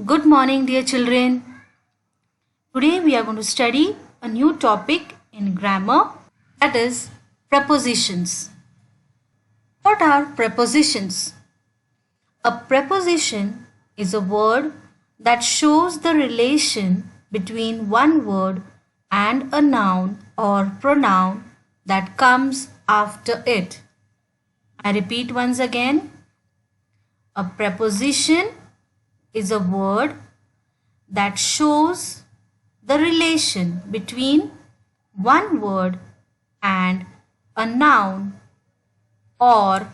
good morning, dear children. Today we are going to study a new topic in grammar, that is prepositions. What are prepositions? A preposition is a word that shows the relation between one word and a noun or pronoun that comes after it. I repeat once again. A preposition is a word that shows the relation between one word and a noun or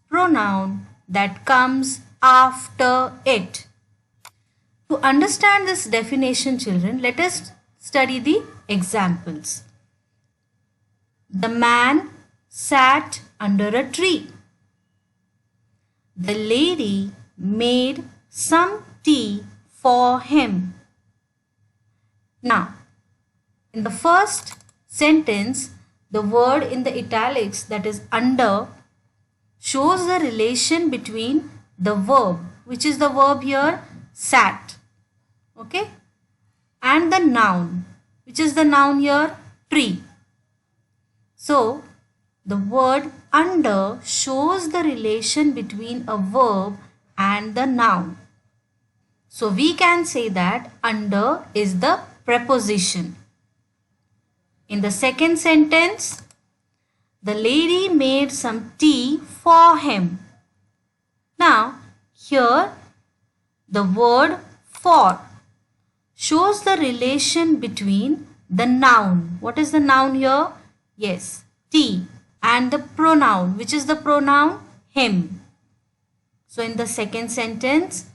pronoun that comes after it. To understand this definition, children, let us study the examples. The man sat under a tree. The lady made some tea for him. Now, in the first sentence, the word in the italics, that is under, shows the relation between the verb, which is the verb here, sat, okay, and the noun, which is the noun here, tree. So, the word under shows the relation between a verb and the noun. So we can say that under is the preposition. In the second sentence, the lady made some tea for him. Now, here the word for shows the relation between the noun. What is the noun here? Yes, tea. And the pronoun, which is the pronoun him. So in the second sentence,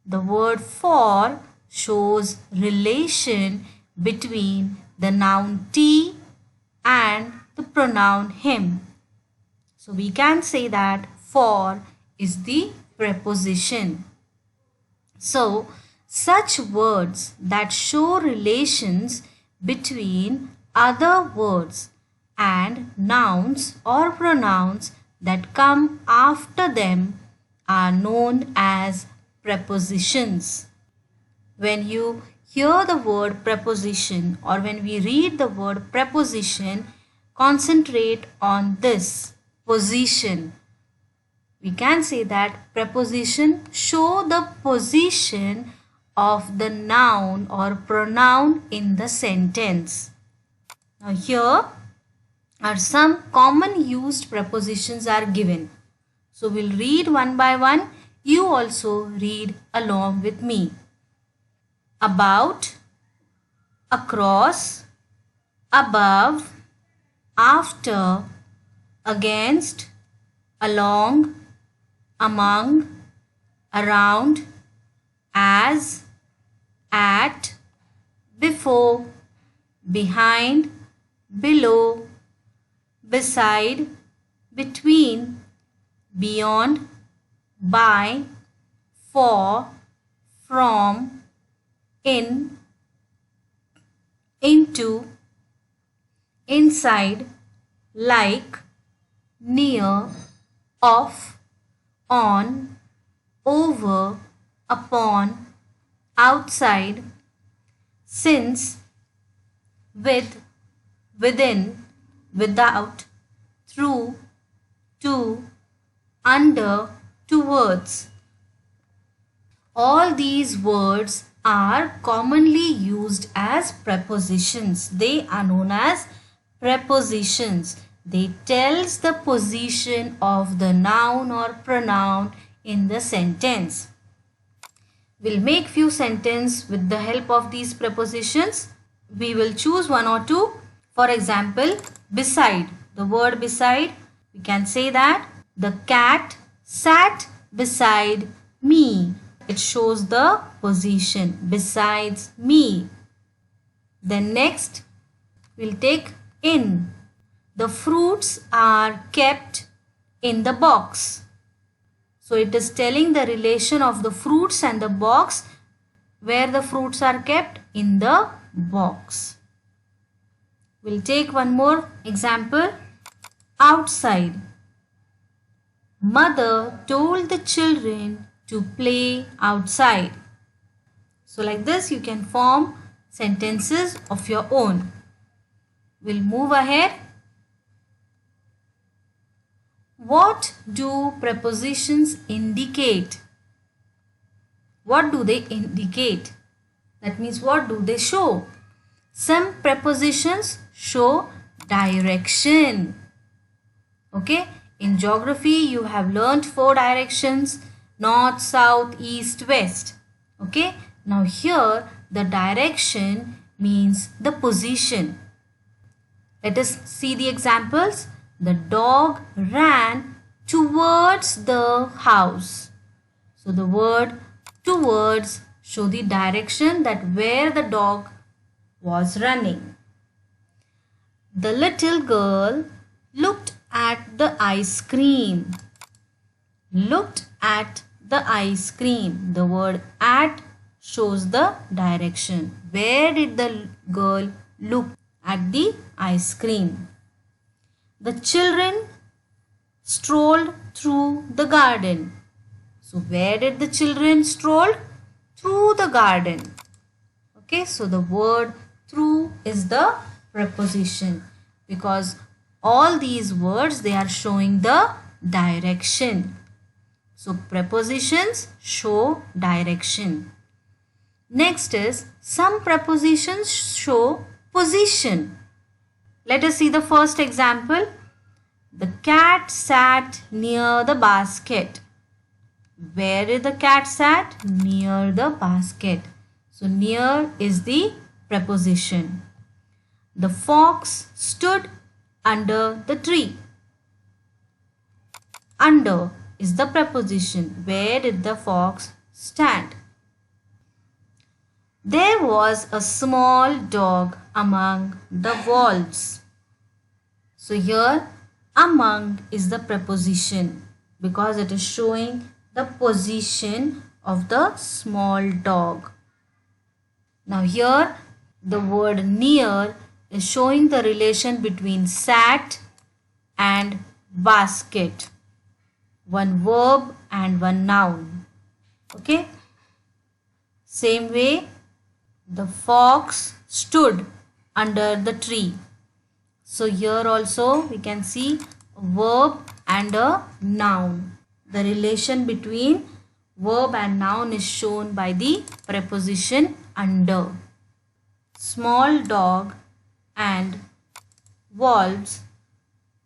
the word for shows relation between the noun tea and the pronoun him. So we can say that for is the preposition. So such words that show relations between other words and nouns or pronouns that come after them are known as prepositions. When you hear the word preposition or when we read the word preposition, concentrate on this position. We can say that preposition show the position of the noun or pronoun in the sentence. Now here are some common used prepositions are given. So we'll read one by one. You also read along with me. About, across, above, after, against, along, among, around, as, at, before, behind, below, beside, between, beyond, by, for, from, in, into, inside, like, near, off, on, over, upon, outside, since, with, within, without, through, to, under, towards. All these words are commonly used as prepositions. They are known as prepositions. They tells the position of the noun or pronoun in the sentence. We'll make few sentences with the help of these prepositions. We will choose one or two. For example, beside. The word beside, we can say that the cat sat beside me. It shows the position besides me. Then next, we'll take in. The fruits are kept in the box. So it is telling the relation of the fruits and the box. Where the fruits are kept? In the box. We'll take one more example. Outside. Mother told the children to play outside. So like this you can form sentences of your own. We'll move ahead. What do prepositions indicate? What do they indicate? That means what do they show? Some prepositions show direction. Okay, in geography you have learnt 4 directions: north, south, east, west. Okay, now here the direction means the position. Let us see the examples. The dog ran towards the house. So the word towards show the direction, that where the dog was running. The little girl looked at the ice cream. Looked at the ice cream. The word at shows the direction. Where did the girl look at the ice cream? The children strolled through the garden. So where did the children stroll? Through the garden. Okay, so the word through is the preposition, because all these words, they are showing the direction. So prepositions show direction. Next is some prepositions show position. Let us see the first example. The cat sat near the basket. Where did the cat sat? Near the basket. So near is the preposition. The fox stood under the tree. Under is the preposition. Where did the fox stand? There was a small dog among the wolves. So here among is the preposition, because it is showing the position of the small dog. Now here the word near is showing the relation between sat and basket. One verb and one noun. Okay. Same way, the fox stood under the tree. So here also we can see a verb and a noun. The relation between verb and noun is shown by the preposition under. Small dog and wolves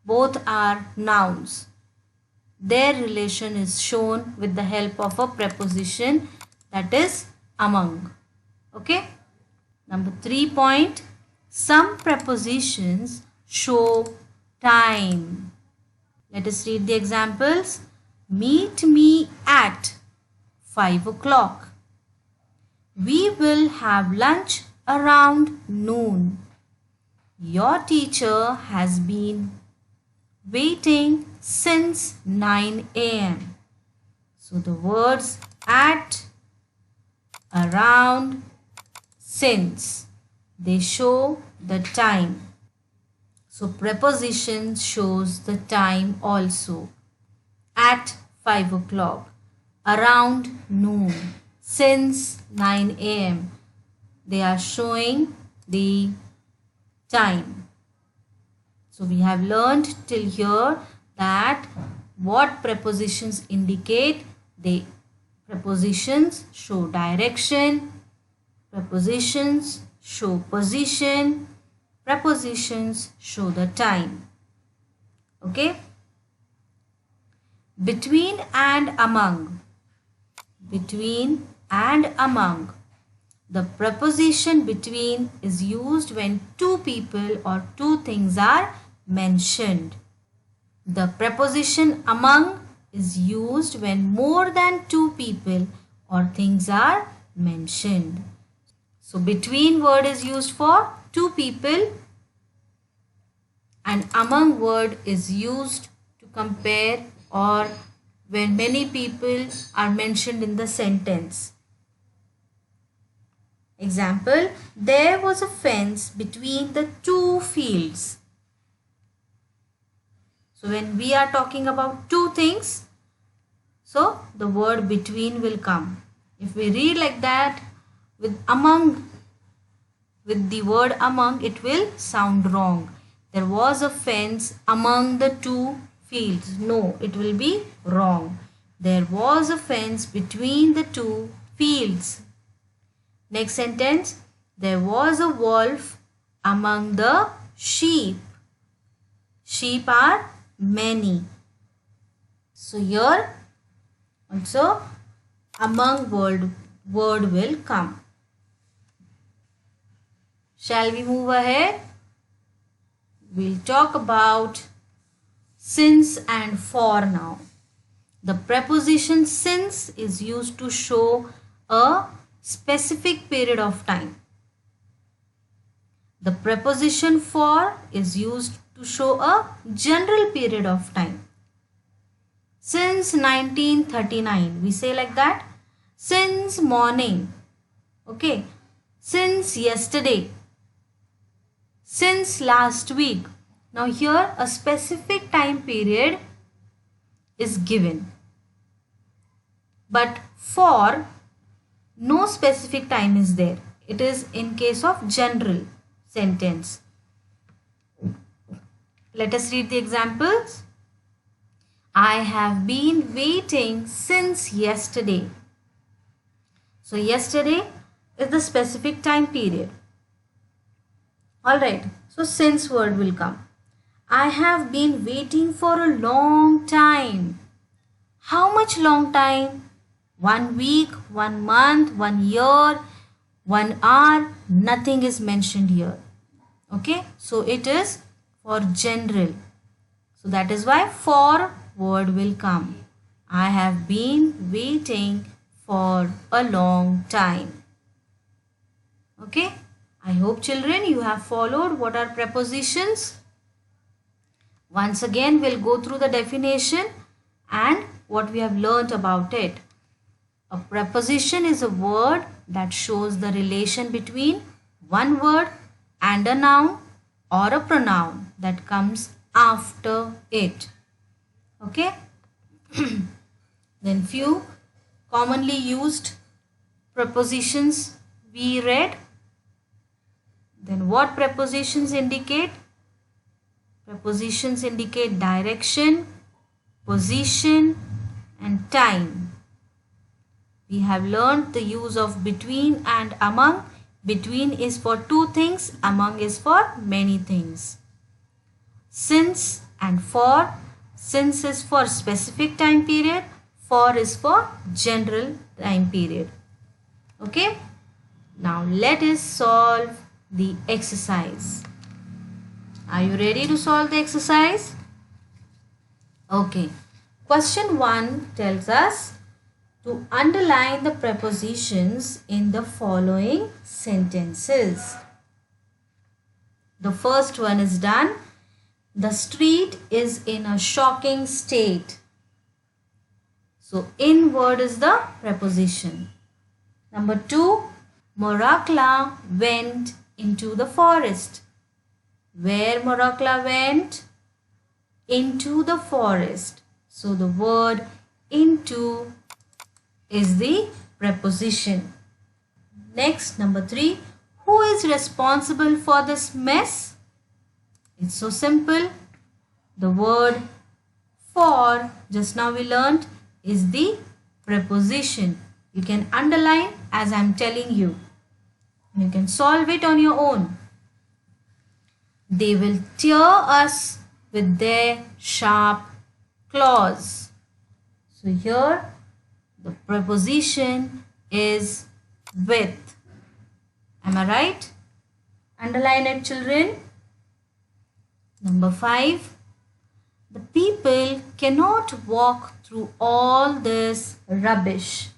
both are nouns. Their relation is shown with the help of a preposition, that is among. Okay. Number 3 point. Some prepositions show time. Let us read the examples. Meet me at 5 o'clock. We will have lunch around noon. Your teacher has been waiting since 9 a.m. So the words at, around, since, they show the time. So preposition shows the time also. At 5 o'clock, around noon, since 9 a.m. They are showing the time. So we have learned till here that what prepositions indicate. Prepositions show direction, prepositions show position, prepositions show the time. Okay. Between and among. Between and among. The preposition between is used when two people or two things are mentioned. The preposition among is used when more than two people or things are mentioned. So between word is used for two people, and among word is used to compare or when many people are mentioned in the sentence. Example, there was a fence between the two fields. So when we are talking about two things, So the word between will come. If we read like that with among, with the word among, it will sound wrong. There was a fence among the two fields. No, it will be wrong. There was a fence between the two fields. Next sentence. There was a wolf among the sheep. Sheep are many. So here also among word will come. Shall we move ahead? We'll talk about since and for now. The preposition since is used to show a specific period of time. The preposition for is used to show a general period of time. Since 1939, we say like that. Since morning. Okay. Since yesterday. Since last week. Now here a specific time period is given. But for, no specific time is there. It is in case of general sentence. Let us read the examples. I have been waiting since yesterday. So yesterday is the specific time period. Alright, so since word will come. I have been waiting for a long time. How much long time? 1 week, 1 month, 1 year, 1 hour, nothing is mentioned here. Okay, so it is for general. So that is why for word will come. I have been waiting for a long time. Okay, I hope children you have followed what are prepositions. Once again we'll go through the definition and what we have learnt about it. A preposition is a word that shows the relation between one word and a noun or a pronoun that comes after it. Okay. Then few commonly used prepositions we read. Then what prepositions indicate? Prepositions indicate direction, position and time. We have learned the use of between and among. Between is for two things, among is for many things. Since and for. Since is for specific time period, for is for general time period. Okay. Now let us solve the exercise. Are you ready to solve the exercise? Okay. Question 1 tells us to underline the prepositions in the following sentences. The first one is done. The street is in a shocking state. So in word is the preposition. Number 2, Morakla went into the forest. Where Morakla went? Into the forest. So the word into is the preposition. Next, number 3, who is responsible for this mess? It's so simple. The word for, just now we learnt, is the preposition. You can underline as I'm telling you. You can solve it on your own. They will tear us with their sharp claws. So here the preposition is with. Am I right? Underline it, children. Number 5. The people cannot walk through all this rubbish.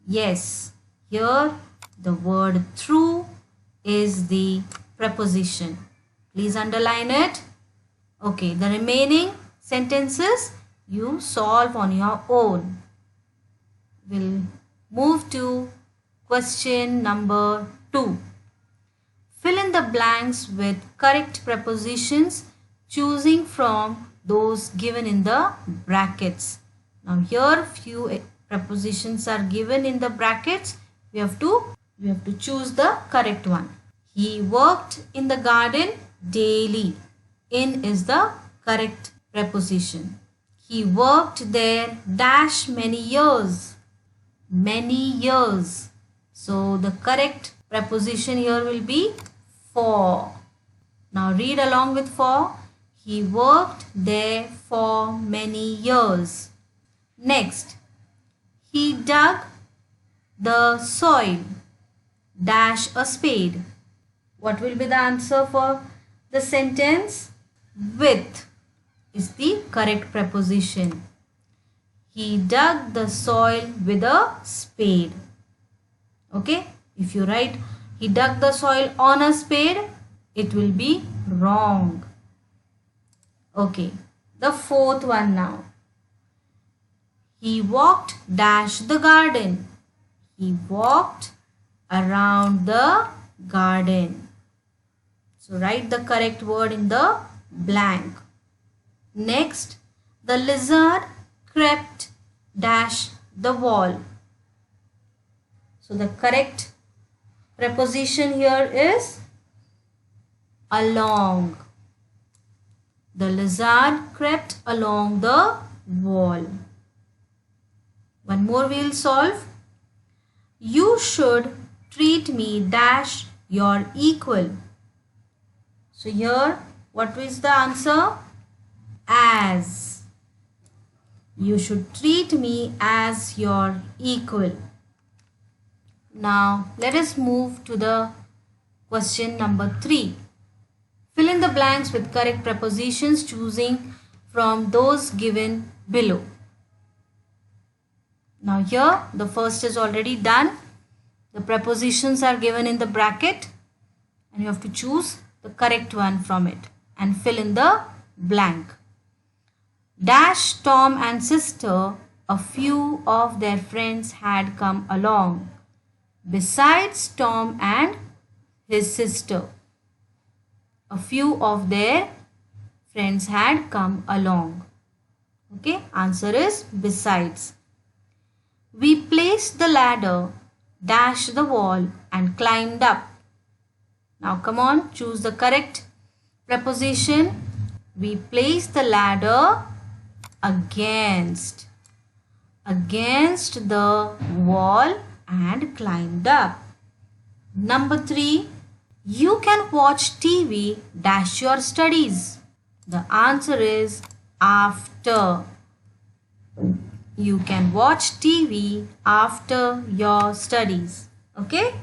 Yes, here the word through is the preposition. Please underline it. Okay, the remaining sentences you solve on your own. We'll move to question number 2. Fill in the blanks with correct prepositions, choosing from those given in the brackets. Now here few prepositions are given in the brackets. We have to choose the correct one. He worked in the garden daily. In is the correct preposition. He worked there dash many years. Many years. So the correct preposition here will be for. Now read along with for. He worked there for many years. Next, he dug the soil dash a spade. What will be the answer for the sentence? With is the correct preposition. He dug the soil with a spade. Okay, if you write he dug the soil on a spade, it will be wrong. Okay, the fourth one now. He walked dash the garden. He walked around the garden. So write the correct word in the blank. Next, the lizard crept dash the wall. So the correct preposition here is along. The lizard crept along the wall. One more we will solve. You should treat me dash your equal. So here what is the answer? As. You should treat me as your equal. Now let us move to the question number 3. Fill in the blanks with correct prepositions choosing from those given below. Now here the first is already done. The prepositions are given in the bracket and you have to choose the correct one from it and fill in the blank. Dash Tom and sister, a few of their friends had come along. Besides Tom and his sister, a few of their friends had come along. Okay, answer is besides. We placed the ladder, dashed the wall and climbed up. Now come on, choose the correct preposition. We placed the ladder against the wall and climbed up. Number 3, you can watch TV dash your studies. The answer is after. You can watch TV after your studies. Okay?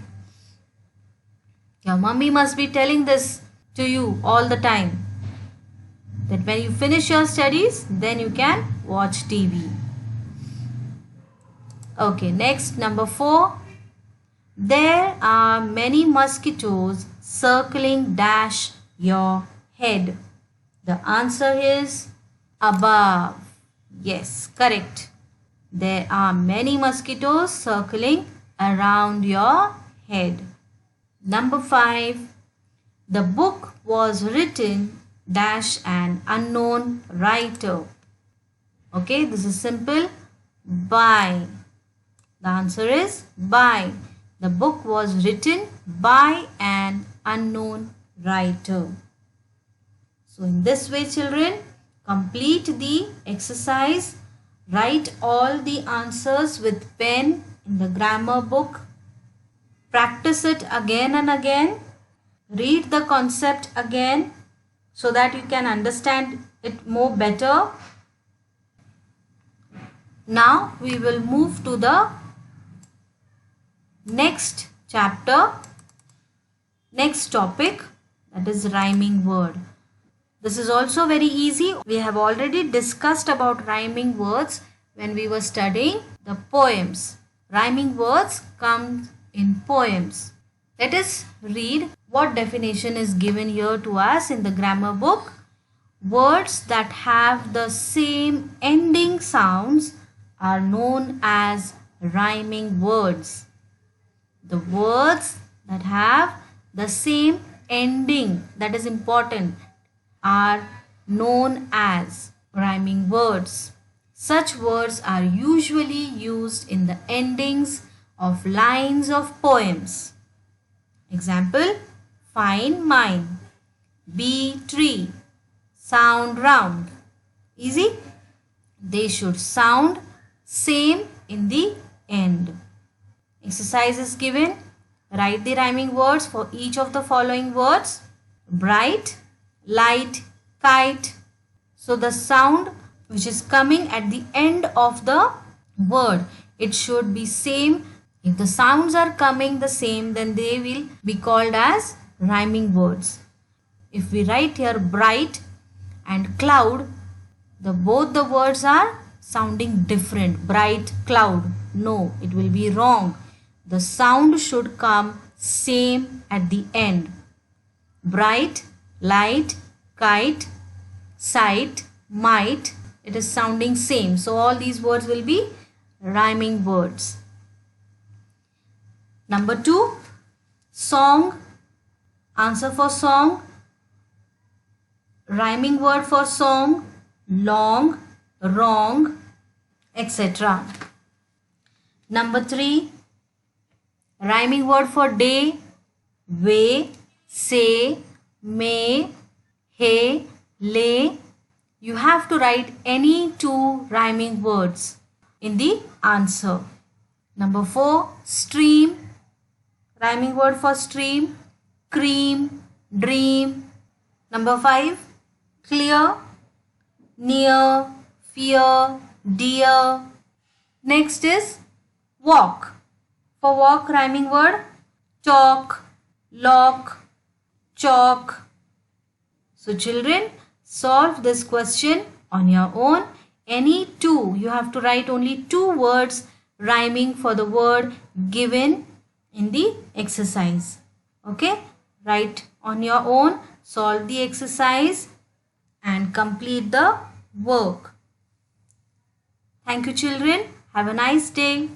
Your mummy must be telling this to you all the time. That when you finish your studies, then you can watch TV. Okay, next number 4. There are many mosquitoes circling dash your head. The answer is above. Yes, correct. There are many mosquitoes circling around your head. Number 5. The book was written dash an unknown writer. Okay, this is simple. By. The answer is by. The book was written by an unknown writer. So in this way, children, complete the exercise. Write all the answers with pen in the grammar book. Practice it again and again. Read the concept again so that you can understand it more better. Now we will move to the next chapter, next topic, that is rhyming word. This is also very easy. We have already discussed about rhyming words when we were studying the poems. Rhyming words come in poems. Let us read what definition is given here to us in the grammar book. Words that have the same ending sounds are known as rhyming words. The words that have the same ending, that is important, are known as rhyming words. Such words are usually used in the endings of lines of poems. Example, fine mine, be tree, sound round. Easy? They should sound same in the end. Exercise is given. Write the rhyming words for each of the following words. Bright, light, kite. So the sound which is coming at the end of the word, it should be same. If the sounds are coming the same, then they will be called as rhyming words. If we write here bright and cloud, both the words are sounding different. Bright, cloud. No, it will be wrong. The sound should come same at the end. Bright, light, kite, sight, might. It is sounding same. So all these words will be rhyming words. Number 2, song. Answer for song. Rhyming word for song, long, wrong, etc. Number 3, rhyming word for day, way, say, may, hey, lay. You have to write any 2 rhyming words in the answer. Number 4, stream. Rhyming word for stream, cream, dream. Number 5, clear, near, fear, dear. Next is walk. For walk, rhyming word, talk, lock, chalk. So children, solve this question on your own. Any 2, you have to write only 2 words rhyming for the word given in the exercise. Okay, write on your own, solve the exercise and complete the work. Thank you children. Have a nice day.